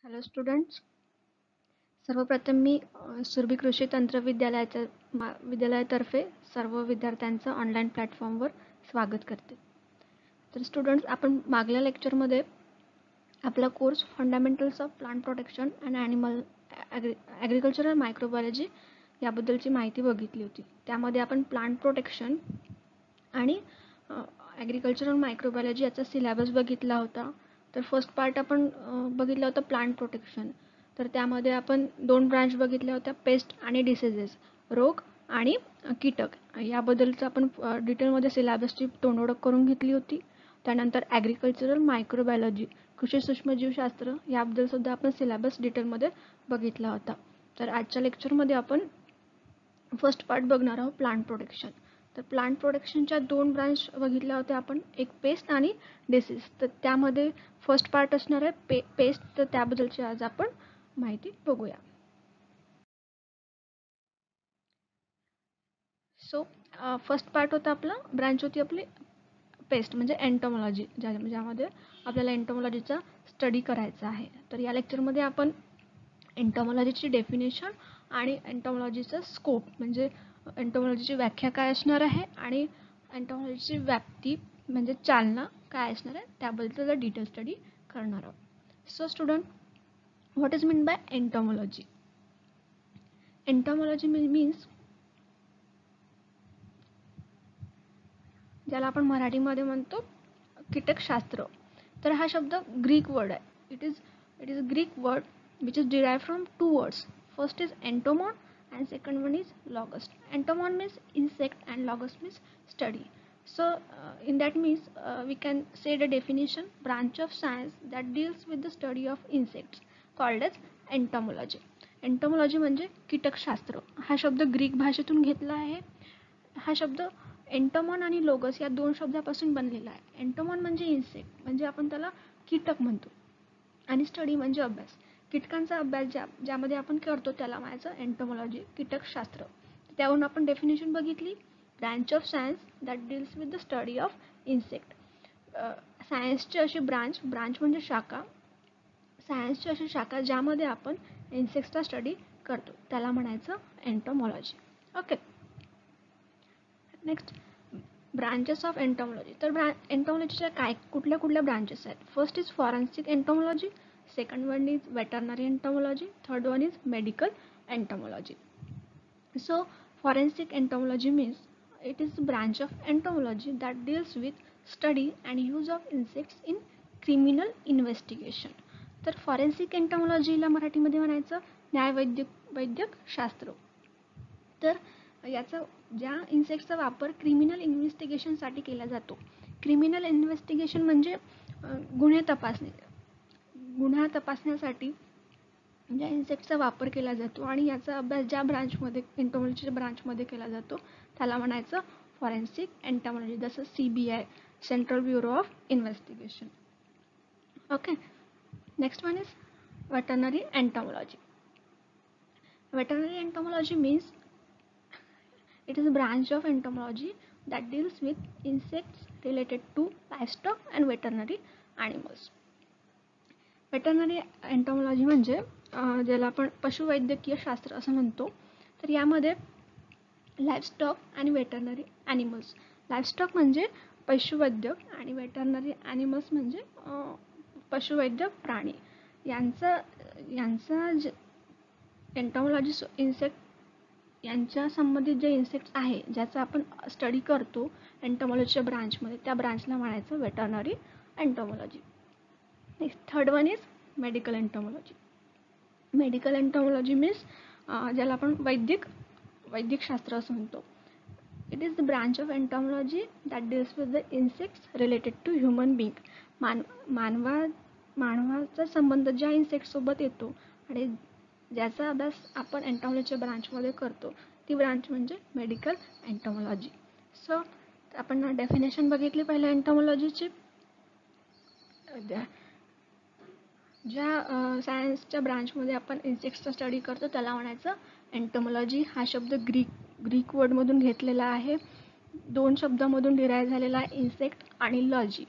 Hello students, सर्वप्रथम मी सुरभी कृषी तंत्र विद्यालयातर्फे सर्व विद्यार्थ्यांचं ऑनलाईन प्लॅटफॉर्मवर स्वागत करते. तर स्टुडंट्स, आपण मागल्या लेक्चरमध्ये आपला course fundamentals of plant protection and agricultural microbiology याबद्दलची माहिती बघितली होती. त्यामध्ये आपण प्लांट प्रोटेक्शन आणि ॲग्रिकल्चरल मायक्रोबायोलॉजी याचा सिलेबस बघितला होता. तर फर्स्ट पार्ट आपण बघितला होता प्लांट प्रोटेक्शन. तर त्यामध्ये आपण 2 ब्रांच बघितल्या होत्या, पेस्ट आणि डिसीजेस, रोग आणि कीटक. याबद्दलचं आपण डिटेलमध्ये सिलेबसची तोंडओळख करून घेतली होती. त्यानंतर ॲग्रिकल्चरल मायक्रोबायोलॉजी, कृषी सूक्ष्मजीवशास्त्र याबद्दल सुद्धा आपण सिलेबस डिटेलमध्ये बघितला होता. तर आजच्या लेक्चरमध्ये आपण फर्स्ट पार्ट बघणार आहोत, प्लांट प्रोटेक्शन. तर प्लांट प्रोटेक्शनच्या 2 ब्रांच बघितल्या होत्या आपण, एक पेस्ट आणि डिसीज. तर त्यामध्ये फर्स्ट पार्ट असणार आहे पेस्ट. तर त्याबद्दलची आज आपण माहिती बघूया. सो फर्स्ट पार्ट होता आपला, ब्रांच होती आपली पेस्ट म्हणजे एंटोमॉलॉजी, ज्यामध्ये आपल्याला एंटोमॉलॉजीचा स्टडी करायचा आहे. तर या लेक्चरमध्ये आपण एंटोमॉलॉजीची डेफिनेशन आणि एंटोमॉलॉजीचा स्कोप म्हणजे एंटोमॉलॉजीची व्याख्या काय असणार आहे आणि एंटोमॉलॉजीची व्याप्ती म्हणजे चालना काय असणार आहे त्याबद्दलचा डिटेल स्टडी करणार आहोत. So student, what is mean by entomology? Entomology means, ज्याला आपण मराठीमध्ये म्हणतो कीटकशास्त्र. तर हा शब्द ग्रीक वर्ड आहे. It is a Greek word which is derived from 2 words. First is entomon and second one is logos. Entomon means insect and logos means study. So in that means we can say the definition, branch of science that deals with the study of insects called as entomology. Entomology म्हणजे कीटकशास्त्र. हा शब्द Greek भाषेतून घेतला आहे. हा शब्द एंटोमॉन आणि लोगस या 2 शब्दापासून बनलेला आहे. एंटोमॉन म्हणजे इन्सेक्ट, म्हणजे आपण त्याला कीटक म्हणतो, आणि स्टडी म्हणजे अभ्यास. कीटकांचा अभ्यास ज्यामध्ये आपण करतो त्याला म्हणायचं एंटोमॉलॉजी, कीटकशास्त्र. त्यावरून आपण डेफिनेशन बघितली, branch of science that deals with the study of insect. सायन्सची अशी ब्रांच म्हणजे शाखा, सायन्सची अशी शाखा ज्यामध्ये आपण इन्सेक्ट्सचा स्टडी करतो त्याला म्हणायचं entomology. Okay, next, branches of entomology. तर एंटोमॉलॉजीच्या कुठल्या ब्रांचेस आहेत? First is forensic entomology, second one is veterinary entomology, third one is medical entomology. So forensic entomology means it is a branch of entomology that deals with study and use of insects in criminal investigation. तर forensic एंटोमॉलॉजीला मराठीमध्ये म्हणायचं न्यायवैद्यक शास्त्र. तर याचा ज्या इन्सेक्ट्सचा वापर criminal इन्व्हेस्टिगेशनसाठी केला जातो. क्रिमिनल इन्व्हेस्टिगेशन म्हणजे गुन्हा तपासण्यासाठी ज्या इन्सेक्टचा वापर केला जातो आणि याचा अभ्यास ज्या ब्रांचमध्ये एंटोमॉलॉजीच्या ब्रांचमध्ये केला जातो त्याला म्हणायचं फॉरेन्सिक एंटोमॉलॉजी, जसं CBI, central bureau of investigation. Okay, next one is veterinary entomology. Veterinary entomology means it is a branch of entomology that deals with insects related to livestock and veterinary animals. Veterinary entomology म्हणजे ज्याला आपण पशुवैद्यकीय शास्त्र असं म्हणतो. तर यामध्ये लाईव्हस्टॉक आणि वेटरनरी ॲनिमल्स, लाईव्हस्टॉक म्हणजे पशुवैद्यक आणि वेटरनरी ॲनिमल्स म्हणजे पशुवैद्यक प्राणी, यांचा एंटोमॉलॉजी इन्सेक्ट यांच्या संबंधित जे इन्सेक्ट्स आहे ज्याचा आपण स्टडी करतो एंटोमॉलॉजीच्या ब्रांचमध्ये, त्या ब्रांचला म्हणायचं veterinary entomology. Next, third one is medical entomology. Medical entomology means ज्याला आपण वैद्यक शास्त्र असं म्हणतो. It is the branch of entomology that deals with the insects related to human being. मानवाचा संबंध ज्या इन्सेक्टसोबत येतो आणि ज्याचा अभ्यास आपण एंटोमॉलॉजीच्या ब्रांचमध्ये करतो ती ब्रांच म्हणजे मेडिकल एंटोमॉलॉजी. सो आपण डेफिनेशन बघितली पहिल्या एंटोमॉलॉजीची. ज्या सायन्सच्या ब्रांचमध्ये आपण इन्सेक्ट्सचा स्टडी करतो त्याला म्हणायचं एंटोमॉलॉजी. हा शब्द ग्रीक वर्डमधून घेतलेला आहे, 2 शब्दामधून डिराईव्ह झालेला आहे, इन्सेक्ट आणि लॉजी.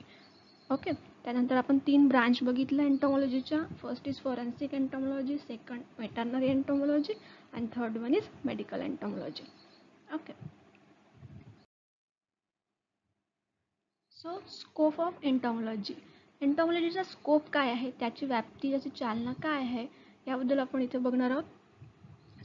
ओके, त्यानंतर आपण 3 ब्रांच बघितलं एंटोमॉलॉजीच्या. First is forensic entomology, second veterinary entomology आणि third one is medical entomology. Okay. So scope of entomology. एंटोमॉलॉजीचा स्कोप काय आहे, त्याची व्याप्ती, त्याची चालना काय आहे, याबद्दल आपण इथे बघणार आहोत.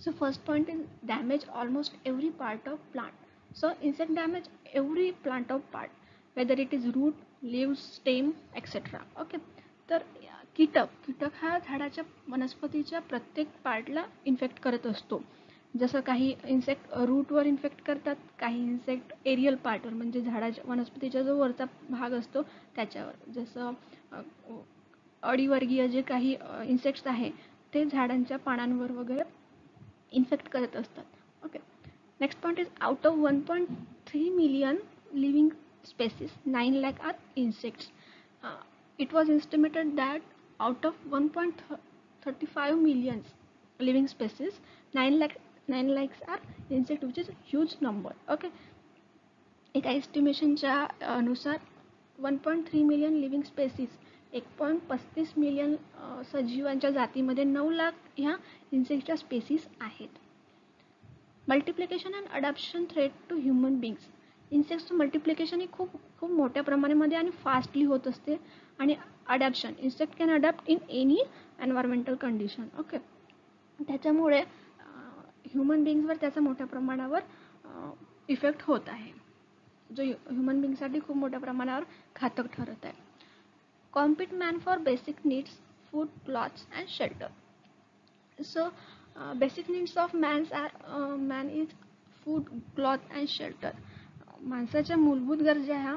So first point is damage almost every part of plant. So insect damage every plant of part, whether it is root, leaves, stem, etc. Okay. तर कीटक हा झाडाच्या वनस्पतीच्या प्रत्येक पार्टला इन्फेक्ट करत असतो. जसं काही इन्सेक्ट रूटवर इन्फेक्ट करतात, काही इन्सेक्ट एरियल पार्टवर म्हणजे झाडाच्या वनस्पतीचा जो वरचा भाग असतो त्याच्यावर. जसं अडीवर्गीय जे काही इन्सेक्ट्स आहे ते झाडांच्या पानांवर वगैरे इन्फेक्ट करत असतात. Okay. Next point is out of 1.3 million living species 9 lakh are insects. It was estimated that out of 1.35 million living species 9 lakhs are insect, which is huge number. Okay. एका एस्टिमेशनच्या अनुसार 1.3 million लिव्हिंग स्पेसीस 1.35 million सजीवांच्या जातीमध्ये 9 लाख ह्या इन्सेक्टच्या species आहेत. Multiplication and adaptation threat to human beings. इन्सेक्टचं multiplication ही खूप मोठ्या प्रमाणामध्ये आणि फास्टली होत असते. आणि adaptation, insect can adapt in any environmental condition. Okay. त्याच्यामुळे ह्युमन बीइंग्सवर त्याचा मोठ्या प्रमाणावर इफेक्ट होत आहे, जो ह्युमन बीइंगसाठी खूप मोठ्या प्रमाणावर घातक ठरत आहे. Compete man for basic needs, food, clothes and shelter. So basic needs of man is food, cloth and shelter. माणसाच्या मूलभूत गरजा ह्या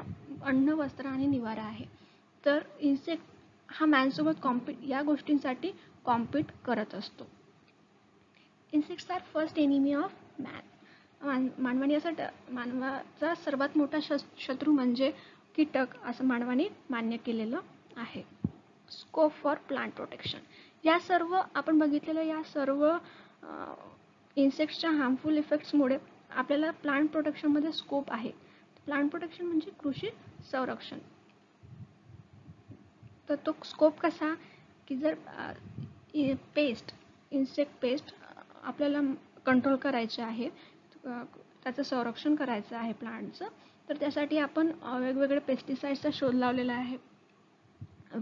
अन्न, वस्त्र आणि निवारा आहे. तर इन्सेक्ट हा मॅनसोबत या गोष्टींसाठी कॉम्पीट करत असतो. Insects are first enemy of man. मानवाचा सर्वात मोठा शत्रू म्हणजे कीटक असं मानवाने मान्य केलेलं आहे. Scope for plant protection. या सर्व आपण बघितलेल्या या सर्व इन्सेक्ट्सच्या हार्मफुल इफेक्ट्समुळे आपल्याला प्लांट प्रोटेक्शनमध्ये स्कोप आहे. प्लांट प्रोटेक्शन म्हणजे कृषी संरक्षण. तर तो स्कोप कसा की जर इन्सेक्ट पेस्ट आपल्याला कंट्रोल करायचे आहे, त्याचं संरक्षण करायचं आहे प्लांटचं, तर त्यासाठी आपण वेगवेगळे पेस्टिसाइड्सचा शोध लावलेला आहे.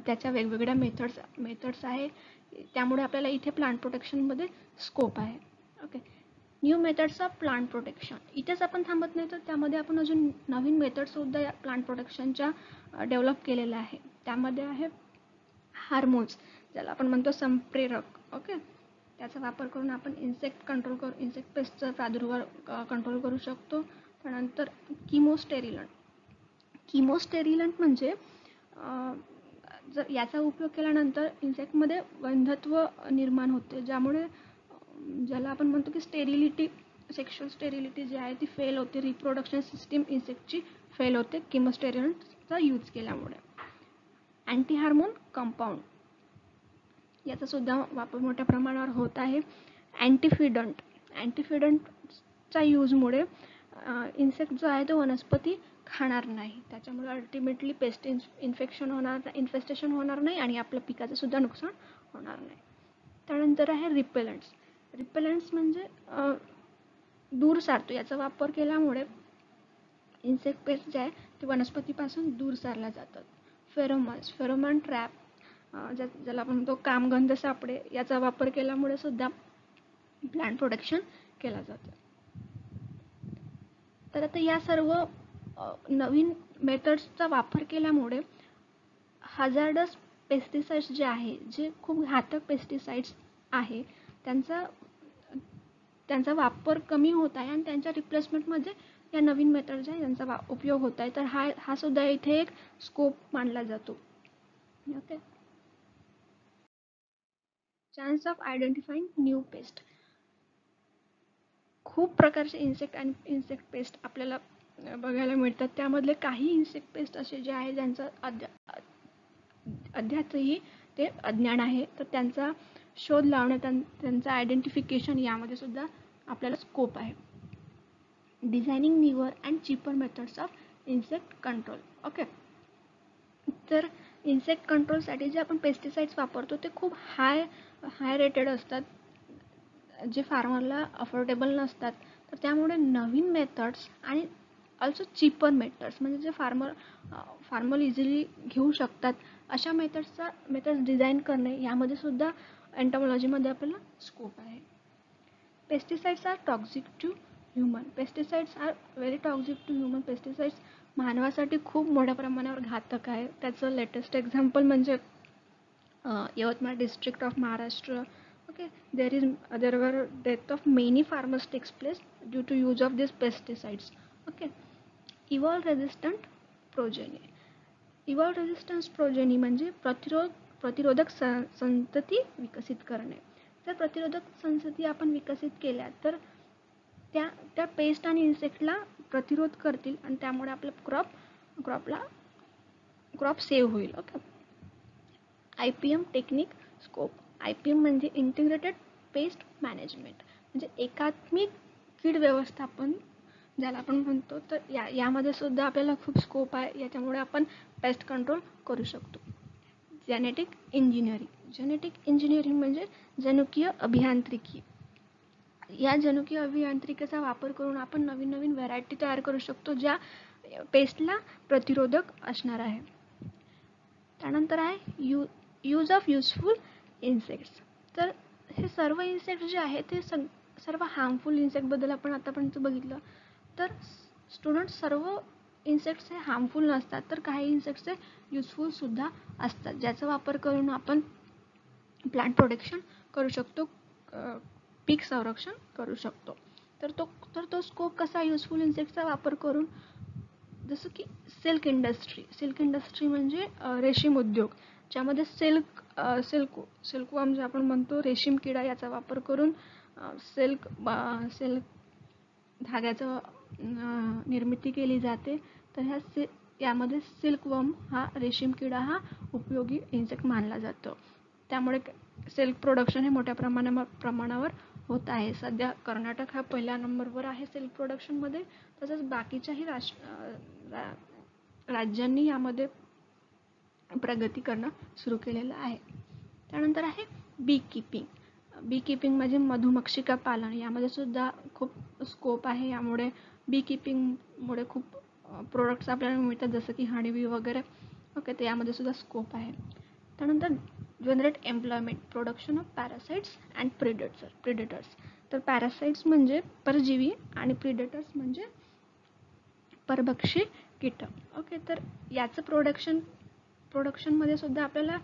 त्याच्या वेगवेगळ्या मेथड्स आहे. त्यामुळे आपल्याला इथे प्लांट प्रोटेक्शनमध्ये स्कोप आहे. Okay. New methods of plant protection. इथेच आपण थांबत नाही, तर त्यामध्ये आपण अजून नवीन मेथडसुद्धा या प्लांट प्रोटेक्शनच्या डेव्हलप केलेल्या आहे. त्यामध्ये आहे हार्मोन्स, ज्याला आपण म्हणतो संप्रेरक. ओके. त्याचा वापर करून आपण इन्सेक्ट पेस्टचा प्रादुर्भाव कंट्रोल करू शकतो. त्यानंतर किमोस्टेरिलंट म्हणजे जर याचा उपयोग केल्यानंतर इन्सेक्टमध्ये वंध्यत्व निर्माण होते, ज्याला आपण म्हणतो की सेक्शुअल स्टेरिलिटी जी आहे ती फेल होते. रिप्रोडक्शन सिस्टीम इन्सेक्टची फेल होते किमोस्टेरिलंटचा यूज केल्यामुळे. अँटी हार्मोन कंपाऊंड याचा सुद्धा वापर मोठ्या प्रमाणावर होत आहे. अँटीफिडंटच्या यूजमुळे इन्सेक्ट जो आहे तो वनस्पती खाणार नाही. त्याच्यामुळे अल्टिमेटली पेस्ट इन्फेस्टेशन होणार नाही आणि आपल्या पिकाचं सुद्धा नुकसान होणार नाही. त्यानंतर आहे रिपेलंट्स म्हणजे दूर सारतो. याचा वापर केल्यामुळे इन्सेक्ट पेस्ट जे आहे ते वनस्पतीपासून दूर सारल्या जातात. फेरोमोन ट्रॅप, ज्याला आपण म्हणतो कामगंध सापळे, याचा वापर केल्यामुळे सुद्धा प्लांट प्रोटेक्शन केलं जातं. तर आता या सर्व नवीन मेथड्सचा वापर केल्यामुळे हजार्डस पेस्टिसाइड्स जे आहे, जे खूप घातक पेस्टिसाइड्स आहे, त्यांचा वापर कमी होत आहे आणि त्यांच्या रिप्लेसमेंटमध्ये या नवीन मेथड जे आहे त्यांचा उपयोग होत आहे. तर हा सुद्धा इथे एक स्कोप मानला जातो. Okay. Chance of identifying new paste. खूप प्रकारचे इन्सेक्ट पेस्ट आपल्याला बघायला मिळतात. त्यामधले काही इन्सेक्ट पेस्ट असे जे आहे ज्यांचं अद्यापही ते अज्ञान आहे, तर त्यांचा शोध लावण्यात, त्यांचं आयडेंटिफिकेशन यामध्ये सुद्धा आपल्याला स्कोप आहे. Designing newer and cheaper methods of insect control. Okay. तर इन्सेक्ट कंट्रोलसाठी जे आपण पेस्टिसाइड्स वापरतो ते खूप हाय रेटेड असतात, जे फार्मरला अफोर्डेबल नसतात. तर त्यामुळे नवीन मेथड्स आणि ऑल्सो चीपर मेथड्स, म्हणजे जे फार्मर इझिली घेऊ शकतात अशा मेथड्स डिझाईन करणे, यामध्ये सुद्धा एंटोमॉलॉजीमध्ये आपल्याला स्कोप आहे. Pesticides are toxic to human. Pesticides are very toxic to human. Pesticides मानवासाठी खूप मोठ्या प्रमाणावर घातक आहे. त्याचं लेटेस्ट एक्झाम्पल म्हणजे Yavatmal district of Maharashtra. Okay, there were death of many farmers takes place due to use of these pesticides. Okay, evolve resistant progeny. Evolve resistance progeny म्हणजे प्रतिरोधक संतती विकसित करणे. जर प्रतिरोधक संतती आपण विकसित केल्या तर त्या पेस्ट आणि इन्सेक्टला प्रतिरोध करतील आणि त्यामुळे आपल्या क्रॉप सेव्ह होईल. Okay, IPM technique scope. IPM म्हणजे इंटिग्रेटेड पेस्ट मॅनेजमेंट, म्हणजे एकात्मिक कीड व्यवस्थापन ज्याला आपण म्हणतो. तर यामध्ये सुद्धा आपल्याला खूप स्कोप आहे. याच्यामुळे आपण पेस्ट कंट्रोल करू शकतो. जेनेटिक इंजिनिअरिंग म्हणजे जनुकीय अभियांत्रिकी. या जनुकीय अभियांत्रिकीचा वापर करून आपण नवीन व्हरायटी तयार करू शकतो ज्या पेस्टला प्रतिरोधक असणार आहे. त्यानंतर आहे यूज ऑफ युजफुल इन्सेक्ट्स. तर हे सर्व इन्सेक्ट जे आहे ते सर्व हार्मफुल इन्सेक्टबद्दल आपण आतापर्यंत बघितलं. तर स्टुडंट्स, सर्व इन्सेक्ट्स हे हार्मफुल नसतात, तर काही इन्सेक्ट्स हे युजफुल सुद्धा असतात, ज्याचा वापर करून आपण प्लांट प्रोटेक्शन करू शकतो, पीक संरक्षण करू शकतो. तर तो स्कोप कसा, युजफुल इन्सेक्टचा वापर करून, जसं की सिल्क इंडस्ट्री म्हणजे रेशीम उद्योग, ज्यामध्ये सिल्कवर्म जे आपण म्हणतो रेशीम किडा, याचा वापर करून सिल्क धाग्याचं निर्मिती केली जाते. तर यामध्ये सिल्कवर्म हा रेशीम किडा हा उपयोगी इन्सेक्ट मानला जातो. त्यामुळे सिल्क प्रोडक्शन हे मोठ्या प्रमाणावर होत आहे. सध्या कर्नाटक हा पहिल्या नंबरवर आहे सिल्क प्रोडक्शनमध्ये. तसंच बाकीच्याही राज्यांनी यामध्ये प्रगती करणं सुरू केलेलं आहे. त्यानंतर आहे बी किपिंग म्हणजे मधुमक्षिका पालन. यामध्ये सुद्धा खूप स्कोप आहे. यामुळे बी किपिंगमुळे खूप प्रोडक्ट्स आपल्याला मिळतात, जसं की हनीबी वगैरे. ओके, तर यामध्ये सुद्धा स्कोप आहे. त्यानंतर generate employment, production of parasites and predators. तर पॅरासाइट्स म्हणजे परजीवी आणि प्रिडेटर्स म्हणजे परभक्षी कीटक. ओके, तर याचं प्रोडक्शनमध्ये सुद्धा आपल्याला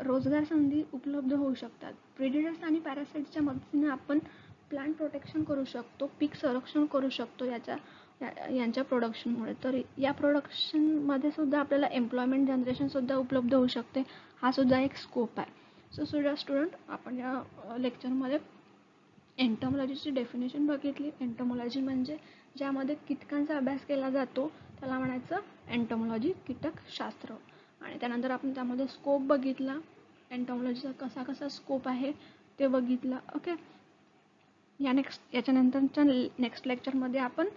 रोजगार संधी उपलब्ध होऊ शकतात. प्रिडेटर्स आणि पॅरासाइट्सच्या मदतीने आपण प्लांट प्रोटेक्शन करू शकतो, पीक संरक्षण करू शकतो यांच्या प्रोडक्शनमुळे. तर या प्रोडक्शनमध्ये सुद्धा आपल्याला एम्प्लॉयमेंट जनरेशन सुद्धा उपलब्ध होऊ शकते. हा सुद्धा एक स्कोप आहे. सो स्टुडंट, आपण या लेक्चरमध्ये एंटोमॉलॉजीची डेफिनेशन बघितली. एंटोमॉलॉजी म्हणजे ज्यामध्ये कीटकांचा अभ्यास केला जातो त्याला म्हणायचं एंटोमॉलॉजी, कीटकशास्त्र. आणि त्यानंतर आपण त्यामध्ये स्कोप बघितला, एंटोमॉलॉजीचा कसा स्कोप आहे ते बघितलं. ओके, याच्यानंतरच्या नेक्स्ट लेक्चरमध्ये आपण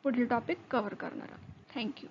पुढील टॉपिक कव्हर करणार आहोत. थँक्यू.